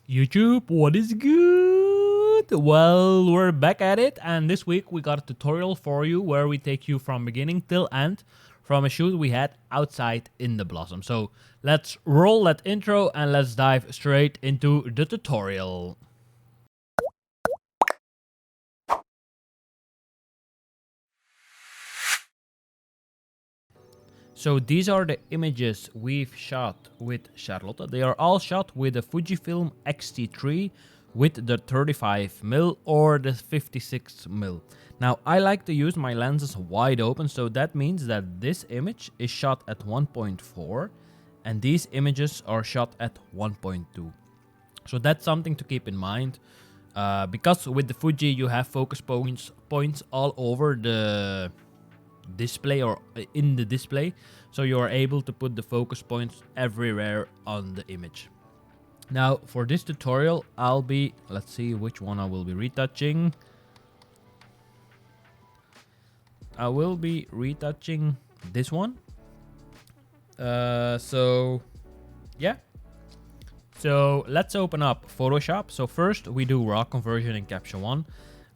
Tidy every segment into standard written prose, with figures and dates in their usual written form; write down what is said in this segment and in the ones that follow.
YouTube, what is good? Well, we're back at it, and this week we got a tutorial for you where we take you from beginning till end from a shoot we had outside in the Blossom. So let's roll that intro and let's dive straight into the tutorial. So these are the images we've shot with Charlotte. They are all shot with the FujiFilm X-T3 with the 35mm or the 56mm. Now I like to use my lenses wide open, so that means that this image is shot at 1.4 and these images are shot at 1.2. So that's something to keep in mind. Because with the Fuji you have focus points all over the display or in the display, so you are able to put the focus points everywhere on the image. Now for this tutorial let's see which one I will be retouching. I will be retouching this one. So yeah, so let's open up Photoshop. So first we do raw conversion in Capture One.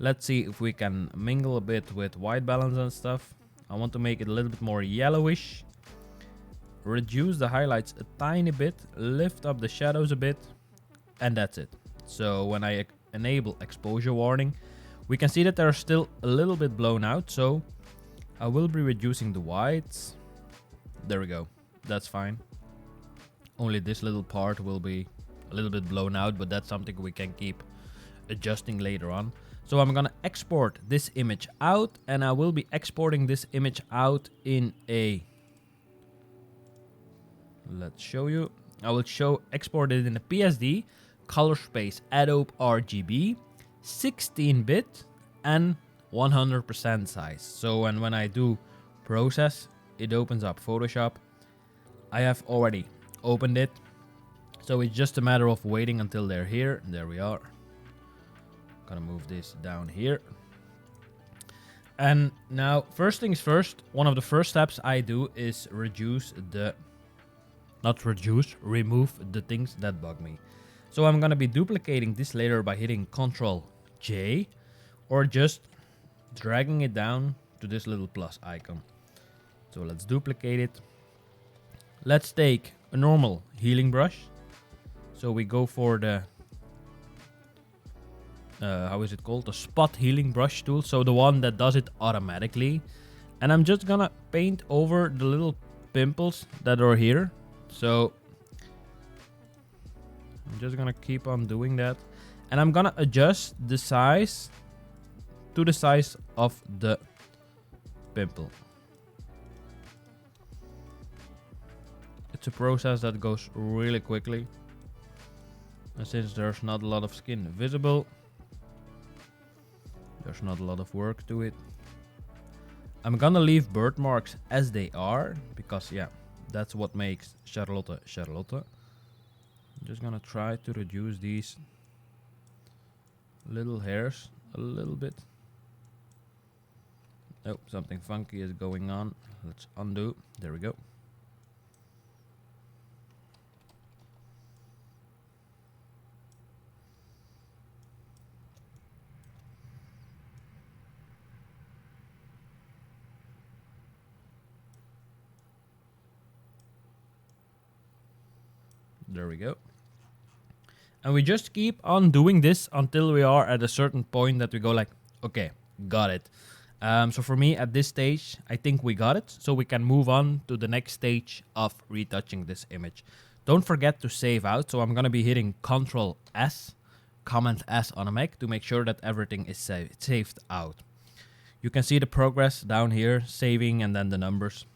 Let's see if we can mingle a bit with white balance and stuff. I want to make it a little bit more yellowish. Reduce the highlights a tiny bit, lift up the shadows a bit, and that's it. So when I enable exposure warning, we can see that they're still a little bit blown out, so I will be reducing the whites. There we go, that's fine. Only this little part will be a little bit blown out, but that's something we can keep adjusting later on. So I'm gonna export this image out, and I will be exporting this image out in a, let's show you. I will export it in a PSD, color space Adobe RGB, 16-bit and 100% size. So when I do process, it opens up Photoshop. I have already opened it, so it's just a matter of waiting until they're here. There we are. Gonna move this down here. And now first things first, one of the first steps I do is remove the things that bug me. So I'm gonna be duplicating this layer by hitting Ctrl J or just dragging it down to this little plus icon. So let's duplicate it. Let's take a normal healing brush. So we go for the how is it called? The spot healing brush tool. So the one that does it automatically. And I'm just gonna paint over the little pimples that are here. So I'm just gonna keep on doing that. And I'm gonna adjust the size to the size of the pimple. It's a process that goes really quickly. And since there's not a lot of skin visible, there's not a lot of work to it. I'm gonna leave bird marks as they are, because yeah, that's what makes Charlotte Charlotte. I'm just gonna try to reduce these little hairs a little bit. Oh, something funky is going on. Let's undo. There we go. There we go. And we just keep on doing this until we are at a certain point that we go like, okay, got it. So for me at this stage, I think we got it. So we can move on to the next stage of retouching this image. Don't forget to save out. So I'm going to be hitting Ctrl S, Command S on a Mac to make sure that everything is saved out. You can see the progress down here, saving, and then the numbers.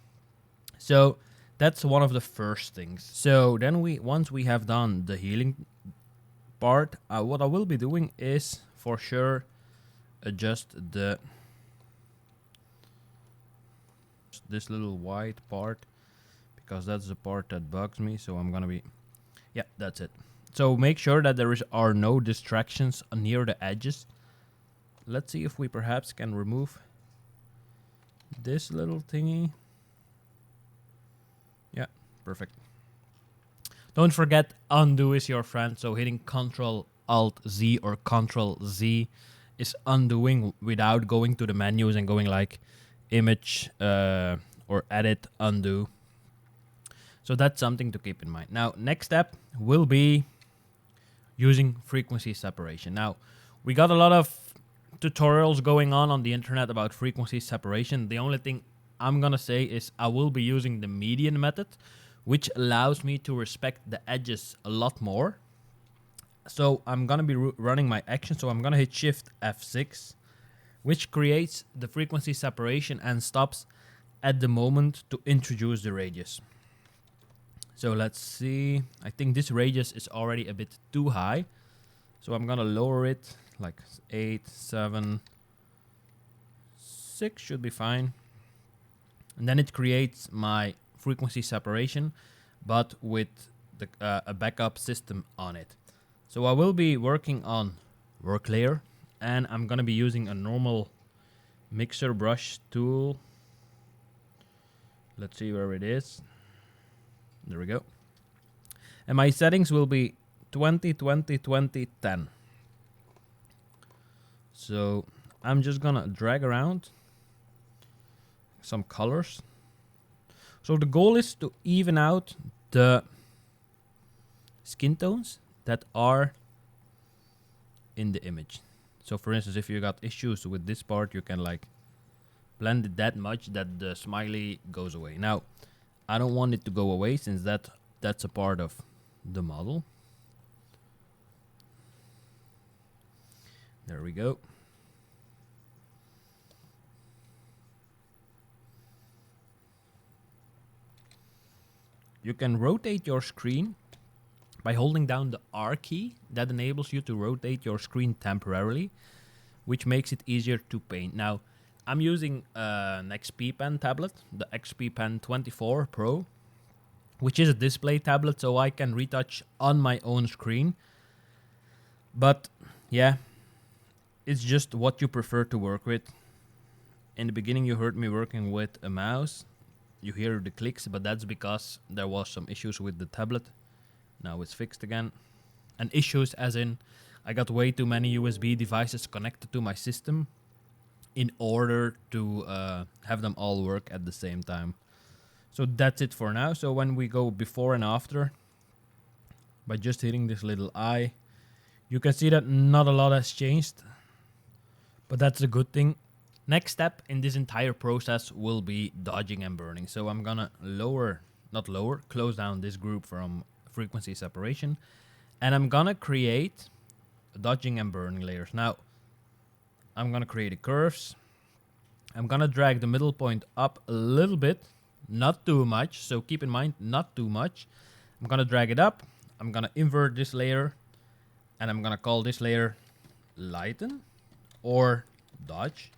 So that's one of the first things. So then once we have done the healing part, what I will be doing is for sure adjust this little white part, because that's the part that bugs me. So I'm gonna be, yeah, that's it. So make sure that there are no distractions near the edges. Let's see if we perhaps can remove this little thingy. Yeah, perfect. Don't forget, undo is your friend. So hitting Control Alt Z or Control Z is undoing without going to the menus and going like image or edit, undo. So that's something to keep in mind. Now, next step will be using frequency separation. Now, we got a lot of tutorials going on the internet about frequency separation. The only thing I'm gonna say is I will be using the median method, which allows me to respect the edges a lot more. So I'm gonna be running my action. So I'm gonna hit Shift F6, which creates the frequency separation and stops at the moment to introduce the radius. So let's see. I think this radius is already a bit too high. So I'm gonna lower it like 8, 7, 6 should be fine. And then it creates my frequency separation, but with the, a backup system on it. So I will be working on work layer, and I'm gonna be using a normal mixer brush tool. Let's see where it is. There we go. And my settings will be 20, 20, 20, 10. So I'm just gonna drag around some colors. So the goal is to even out the skin tones that are in the image. So for instance, if you got issues with this part, you can like blend it that much that the smiley goes away. Now, I don't want it to go away since that's a part of the model. There we go. You can rotate your screen by holding down the R key. That enables you to rotate your screen temporarily, which makes it easier to paint. Now, I'm using an XP Pen tablet, the XP Pen 24 Pro, which is a display tablet, so I can retouch on my own screen. But yeah, it's just what you prefer to work with. In the beginning, you heard me working with a mouse. You hear the clicks, but that's because there was some issues with the tablet. Now it's fixed again. And issues as in, I got way too many USB devices connected to my system in order to have them all work at the same time. So that's it for now. So when we go before and after, by just hitting this little eye, you can see that not a lot has changed, but that's a good thing. Next step in this entire process will be dodging and burning. So I'm gonna close down this group from frequency separation, and I'm gonna create dodging and burning layers. Now, I'm gonna create a curves. I'm gonna drag the middle point up a little bit, not too much. So keep in mind, not too much. I'm gonna drag it up. I'm gonna invert this layer, and I'm gonna call this layer lighten or dodge.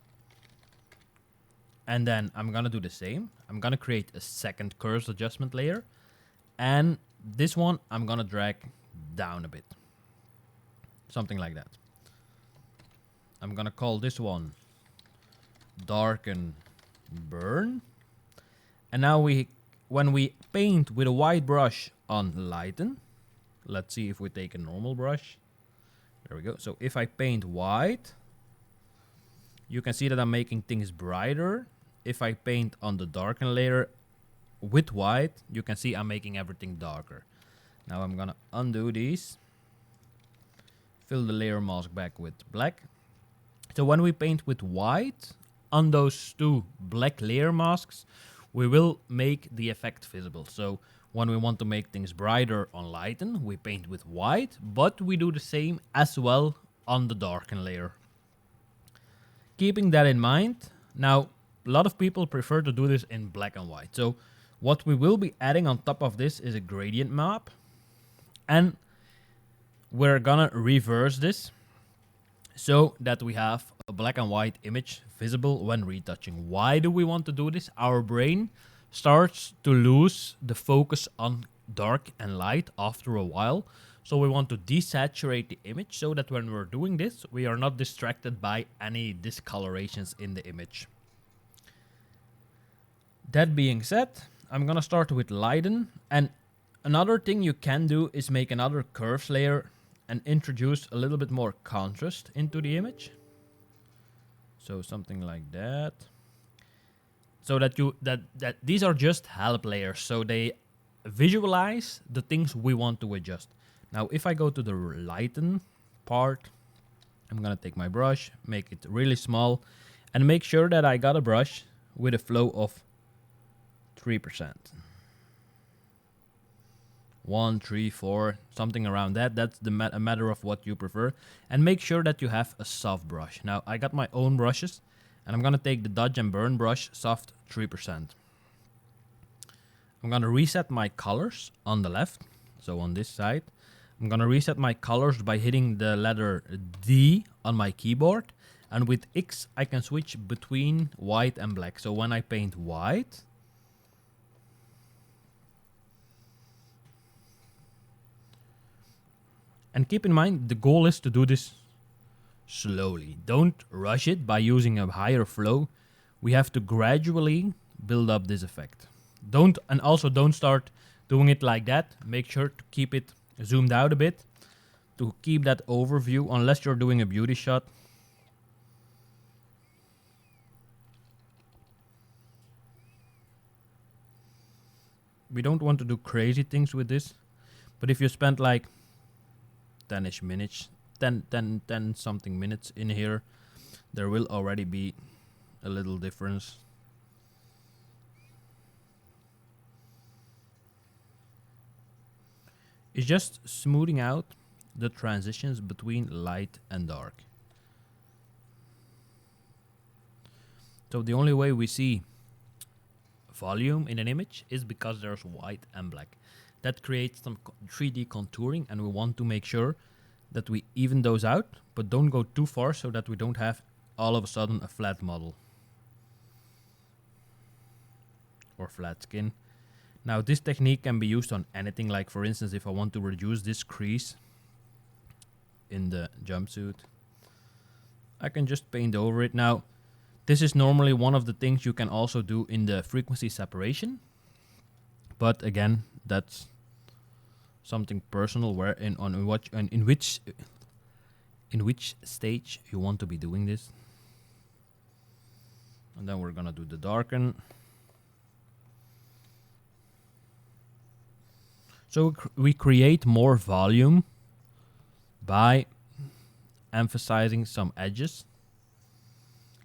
And then I'm gonna do the same. I'm gonna create a second curves adjustment layer, and this one I'm gonna drag down a bit, something like that. I'm gonna call this one darken burn. And now when we paint with a white brush on lighten, let's see if we take a normal brush. There we go. So if I paint white, you can see that I'm making things brighter. If I paint on the darken layer with white, you can see I'm making everything darker. Now I'm gonna undo these, fill the layer mask back with black. So when we paint with white on those two black layer masks, we will make the effect visible. So when we want to make things brighter on lighten, we paint with white, but we do the same as well on the darken layer. Keeping that in mind, now a lot of people prefer to do this in black and white. So what we will be adding on top of this is a gradient map, and we're gonna reverse this so that we have a black and white image visible when retouching. Why do we want to do this? Our brain starts to lose the focus on dark and light after a while. So we want to desaturate the image so that when we're doing this, we are not distracted by any discolorations in the image. That being said, I'm gonna start with lighten, and Another thing you can do is make another curves layer and introduce a little bit more contrast into the image. So something like that. So that that these are just help layers, so they visualize the things we want to adjust. Now, if I go to the lighten part, I'm gonna take my brush, make it really small, and make sure that I got a brush with a flow of 3%. 1, 3, 4, something around that. That's a matter of what you prefer. And make sure that you have a soft brush. Now, I got my own brushes, and I'm gonna take the Dodge and Burn brush, soft 3%. I'm gonna reset my colors on the left, so on this side. I'm gonna reset my colors by hitting the letter D on my keyboard, and with X I can switch between white and black. So when I paint white, and keep in mind the goal is to do this slowly. Don't rush it by using a higher flow. We have to gradually build up this effect. Don't start doing it like that. Make sure to keep it zoomed out a bit to keep that overview, unless you're doing a beauty shot. We don't want to do crazy things with this, but if you spend like 10-ish minutes, 10 something minutes in here, there will already be a little difference. It's just smoothing out the transitions between light and dark. So the only way we see volume in an image is because there's white and black. That creates some 3D contouring, and we want to make sure that we even those out, but don't go too far so that we don't have all of a sudden a flat model or flat skin. Now, this technique can be used on anything, like for instance, if I want to reduce this crease in the jumpsuit, I can just paint over it. Now, this is normally one of the things you can also do in the frequency separation, but again, that's something personal, where in which stage you want to be doing this. And then we're gonna do the darken. So we create more volume by emphasizing some edges.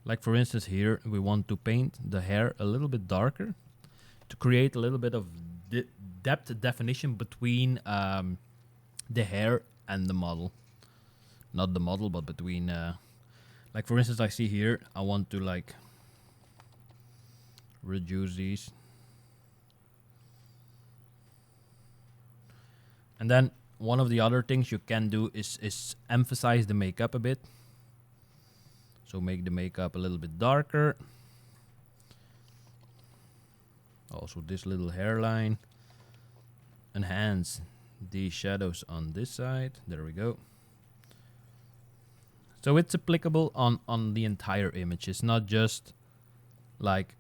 Like for instance here, we want to paint the hair a little bit darker to create a little bit of depth definition between the hair and the model. Not the model, but between, like for instance, I see here, I want to like reduce these. And then one of the other things you can do is emphasize the makeup a bit. So make the makeup a little bit darker. Also this little hairline. Enhance these shadows on this side. There we go. So it's applicable on the entire image. It's not just like,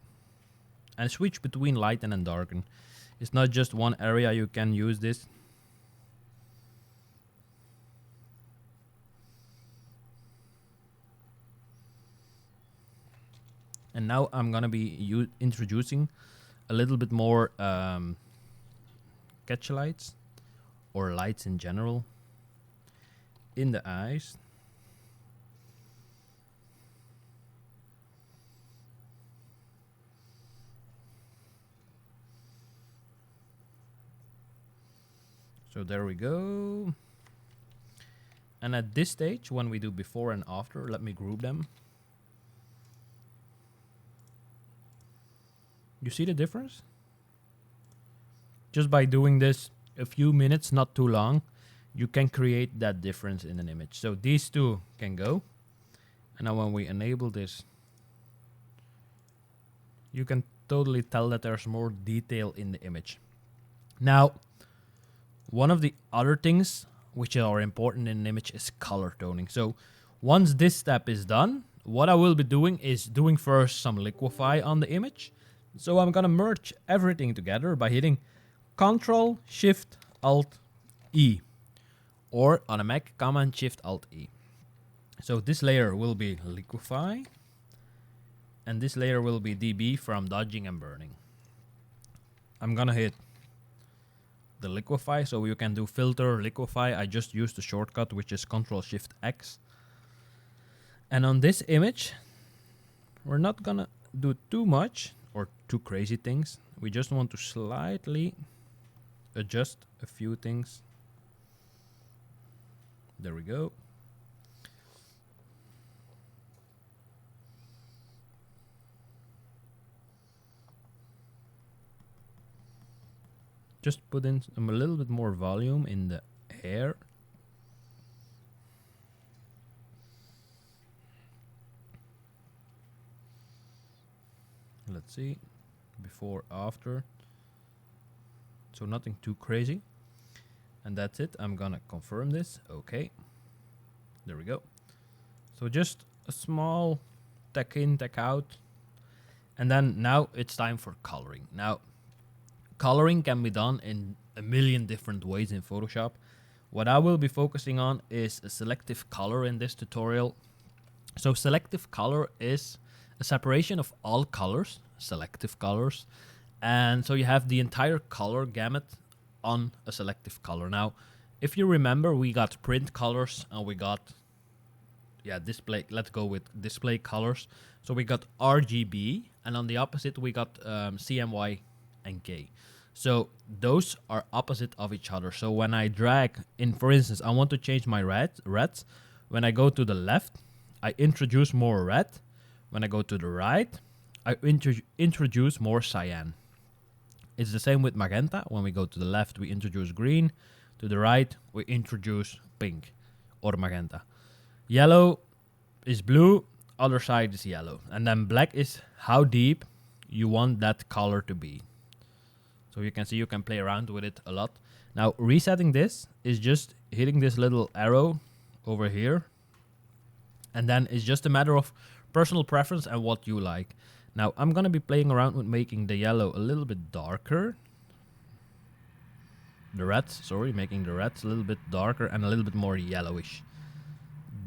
and switch between lighten and darken. It's not just one area you can use this. And now I'm gonna be introducing a little bit more catch lights or lights in general in the eyes. So there we go. And at this stage, when we do before and after, let me group them. You see the difference? Just by doing this a few minutes, not too long, you can create that difference in an image. So these two can go. And now when we enable this, you can totally tell that there's more detail in the image. Now, one of the other things which are important in an image is color toning. So once this step is done, what I will be doing is doing first some liquify on the image. So I'm gonna merge everything together by hitting Control Shift Alt E, or on a Mac, Command Shift Alt E. So this layer will be liquify, and this layer will be DB from dodging and burning. I'm gonna hit the liquify, so you can do filter, liquify. I just used the shortcut, which is Control Shift X. And on this image, we're not gonna do too much or too crazy things. We just want to slightly adjust a few things. There we go. Just put in a little bit more volume in the hair. Let's see, before, after. So nothing too crazy. And that's it. I'm gonna confirm this. Okay. There we go. So just a small tech in, tech out. And then now it's time for coloring. Now, coloring can be done in a million different ways in Photoshop. What I will be focusing on is a selective color in this tutorial. So selective color is a separation of all colors, selective colors. And so you have the entire color gamut on a selective color. Now, if you remember, we got print colors and we got, display. Let's go with display colors. So we got RGB, and on the opposite, we got CMY and K. So those are opposite of each other. So when I drag in, for instance, I want to change my reds. When I go to the left, I introduce more red. When I go to the right, I introduce more cyan. It's the same with magenta. When we go to the left, we introduce green. To the right, we introduce pink or magenta. Yellow is blue, other side is yellow. And then black is how deep you want that color to be. So you can see you can play around with it a lot. Now, resetting this is just hitting this little arrow over here. And then it's just a matter of personal preference and what you like. Now, I'm going to be playing around with making the yellow a little bit darker. The reds, sorry, making the reds a little bit darker and a little bit more yellowish.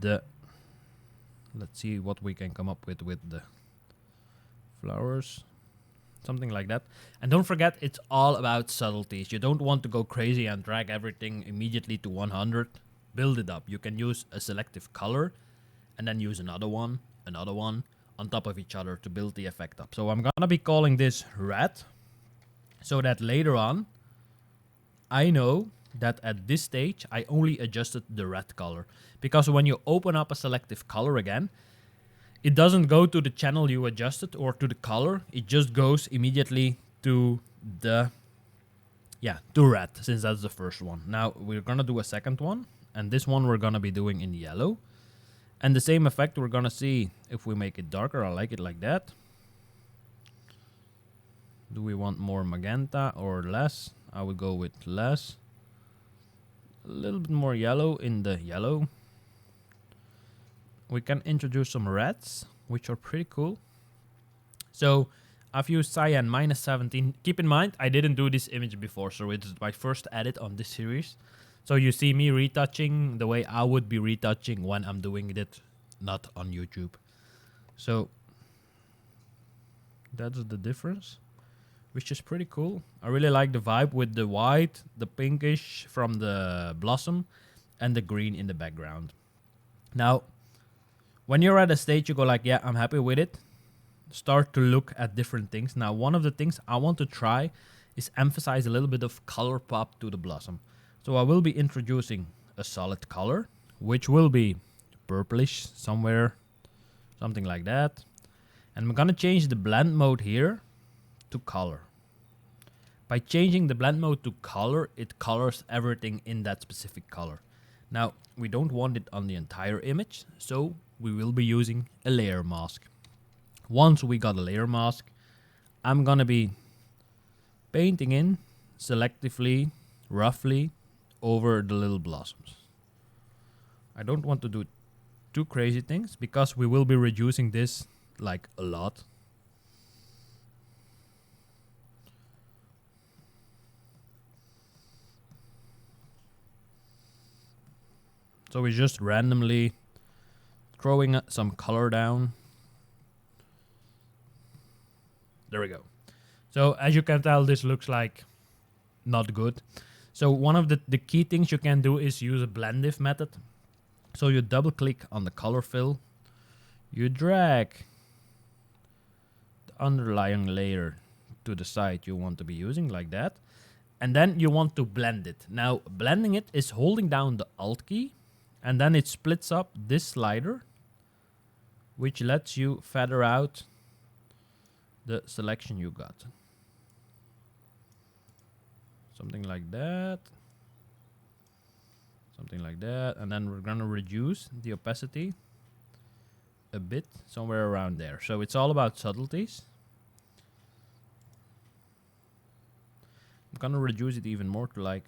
Let's see what we can come up with the flowers. Something like that. And don't forget, it's all about subtleties. You don't want to go crazy and drag everything immediately to 100. Build it up. You can use a selective color and then use another one on top of each other to build the effect up. So I'm gonna be calling this red, so that later on I know that at this stage I only adjusted the red color. Because when you open up a selective color again, it doesn't go to the channel you adjusted or to the color. It just goes immediately to the to red, since that's the first one. Now we're gonna do a second one, and this one we're gonna be doing in yellow. And the same effect we're gonna see if we make it darker. I like it like that. Do we want more magenta or less? I would go with less. A little bit more yellow in the yellow. We can introduce some reds, which are pretty cool. So I've used cyan -17. Keep in mind, I didn't do this image before, so it's my first edit on this series. So you see me retouching the way I would be retouching when I'm doing it, not on YouTube. So that's the difference, which is pretty cool. I really like the vibe with the white, the pinkish from the blossom, and the green in the background. Now, when you're at a stage, you go like, yeah, I'm happy with it. Start to look at different things. Now, one of the things I want to try is emphasize a little bit of color pop to the blossom. So I will be introducing a solid color, which will be purplish somewhere, something like that. And I'm gonna change the blend mode here to color. By changing the blend mode to color, it colors everything in that specific color. Now, we don't want it on the entire image, so we will be using a layer mask. Once we got a layer mask, I'm gonna be painting in selectively, roughly, over the little blossoms. I don't want to do too crazy things because we will be reducing this like a lot. So we're just randomly throwing some color down. There we go. So as you can tell, this looks like not good. So one of the key things you can do is use a blend if method. So you double click on the color fill, you drag the underlying layer to the side you want to be using like that. And then you want to blend it. Now blending it is holding down the Alt key, and then it splits up this slider, which lets you feather out the selection you got. Something like that. Something like that. And then we're gonna reduce the opacity a bit, somewhere around there. So it's all about subtleties. I'm gonna reduce it even more to like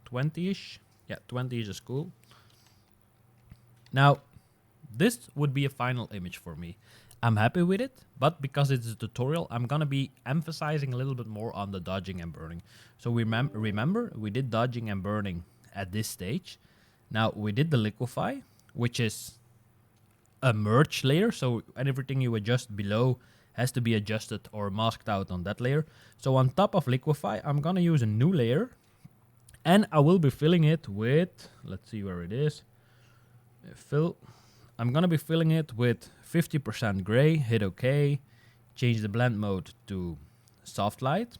20-ish. Yeah, 20 is cool. Now, this would be a final image for me. I'm happy with it, but because it's a tutorial, I'm gonna be emphasizing a little bit more on the dodging and burning. So remember, we did dodging and burning at this stage. Now, we did the liquefy, which is a merge layer, so everything you adjust below has to be adjusted or masked out on that layer. So on top of liquefy, I'm gonna use a new layer, and I will be filling it with, let's see where it is, fill. I'm gonna be filling it with 50% gray, hit OK, change the blend mode to soft light.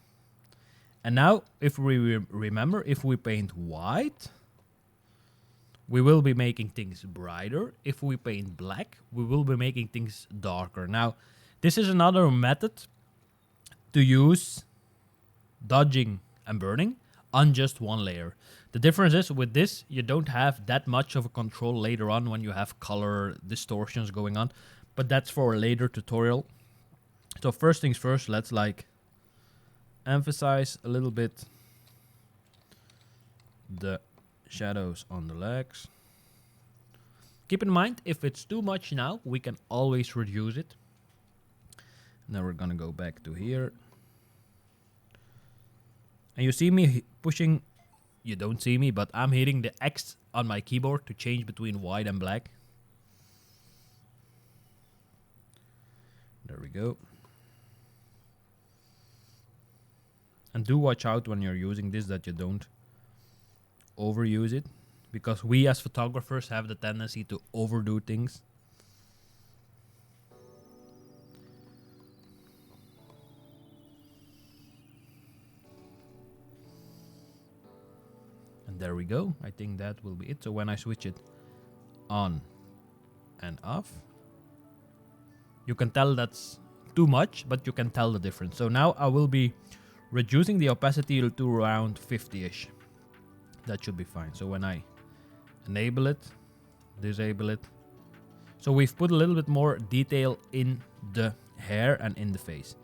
And now, if we remember, if we paint white, we will be making things brighter. If we paint black, we will be making things darker. Now, this is another method to use dodging and burning on just one layer. The difference is with this, you don't have that much of a control later on when you have color distortions going on, but that's for a later tutorial. So first things first, let's like emphasize a little bit the shadows on the legs. Keep in mind, if it's too much now, we can always reduce it. Now we're gonna go back to here. And you see me pushing, you don't see me, but I'm hitting the X on my keyboard to change between white and black. There we go. And do watch out when you're using this that you don't overuse it, because we as photographers have the tendency to overdo things. And there we go. I think that will be it. So when I switch it on and off, you can tell that's too much, but you can tell the difference. So now I will be reducing the opacity to around 50-ish. That should be fine. So when I enable it, disable it. So we've put a little bit more detail in the hair and in the face.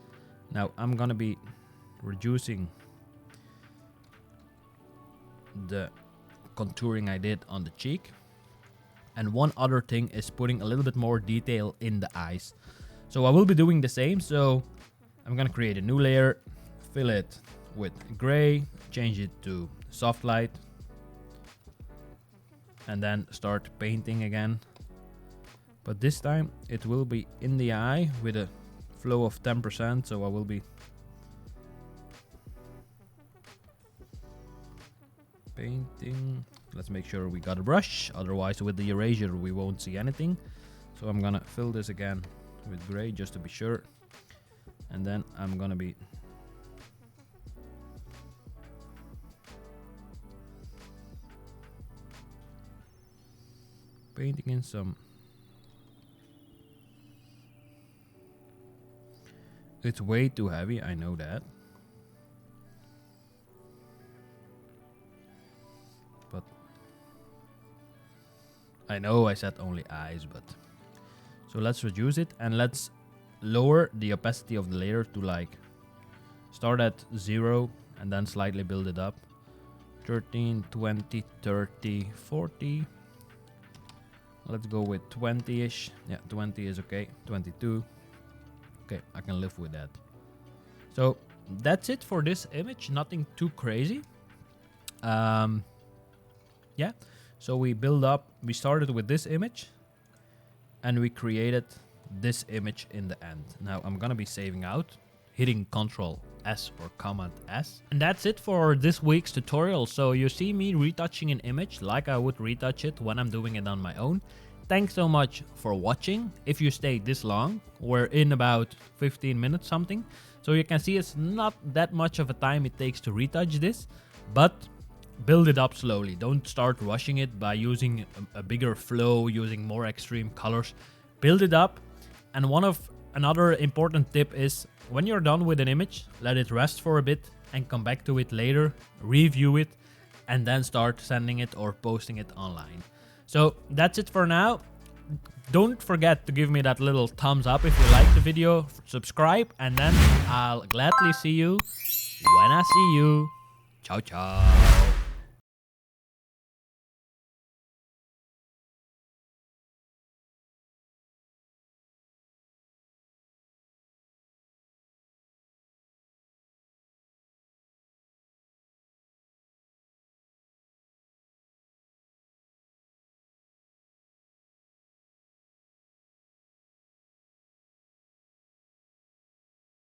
Now I'm gonna be reducing the contouring I did on the cheek. And one other thing is putting a little bit more detail in the eyes. So I will be doing the same. So I'm gonna create a new layer, fill it with gray, change it to soft light, and then start painting again. But this time it will be in the eye with a flow of 10%. So I will be painting. Let's make sure we got a brush, otherwise with the eraser we won't see anything. So I'm gonna fill this again with gray just to be sure, and then I'm gonna be painting in some. It's way too heavy, I know that. But I know I said only eyes, but so let's reduce it and let's lower the opacity of the layer to like start at 0 and then slightly build it up. 13, 20, 30, 40. Let's go with 20-ish. Yeah, 20 is okay. 22. Okay, I can live with that. So that's it for this image. Nothing too crazy. Yeah. So we started with this image and we created this image in the end. Now I'm gonna be saving out, hitting Ctrl S or Command S. And that's it for this week's tutorial. So you see me retouching an image like I would retouch it when I'm doing it on my own. Thanks so much for watching. If you stayed this long, we're in about 15 minutes something. So you can see it's not that much of a time it takes to retouch this, but build it up slowly. Don't start rushing it by using a bigger flow, using more extreme colors. Build it up. And another important tip is when you're done with an image, let it rest for a bit and come back to it later, review it, and then start sending it or posting it online. So that's it for now. Don't forget to give me that little thumbs up if you like the video, subscribe, and then I'll gladly see you when I see you. Ciao, ciao.